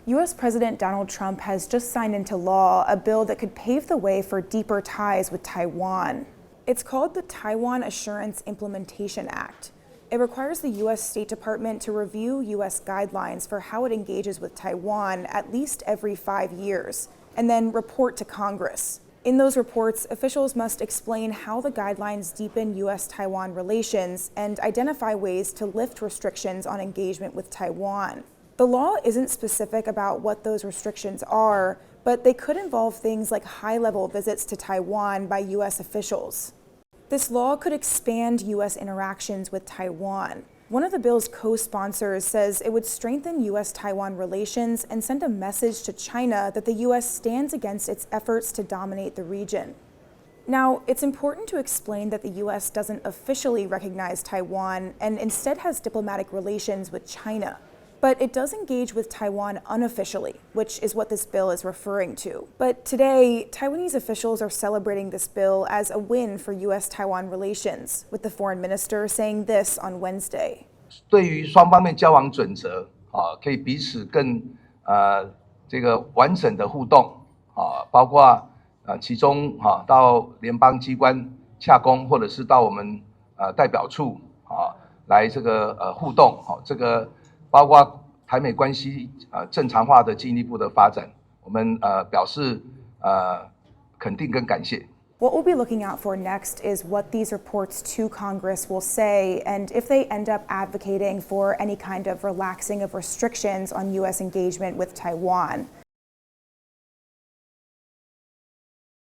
US President Donald Trump has just signed into law a bill that could pave the way for deeper ties with Taiwan. It's called the Taiwan Assurance Act. It requires the US State Department to review US guidelines for how it engages with Taiwan at least every 5 years, and then report to Congress. In those reports, officials must explain how the guidelines deepen US-Taiwan relations and identify ways to lift restrictions on engagement with Taiwan. The law isn't specific about what those restrictions are, but they could involve things like high-level visits to Taiwan by US officials. This law could expand US interactions with Taiwan. One of the bill's co-sponsors says it would strengthen US-Taiwan relations and send a message to China that the US stands against its efforts to dominate the region. Now, it's important to explain that the US doesn't officially recognize Taiwan and instead has diplomatic relations with China. But it does engage with Taiwan unofficially, which is what this bill is referring to. But today, Taiwanese officials are celebrating this bill as a win for US-Taiwan relations, with the foreign minister saying this on Wednesday. 对于双方面交往准则，可以彼此更这个完整的互动，包括其中到联邦机关洽公，或者是到我们代表处来这个互动，这个。包括台美关系正常化的进一步的发展，我们表示肯定跟感谢。What we'll be looking out for next is what these reports to Congress will say, and if they end up advocating for any kind of relaxing of restrictions on U.S. engagement with Taiwan.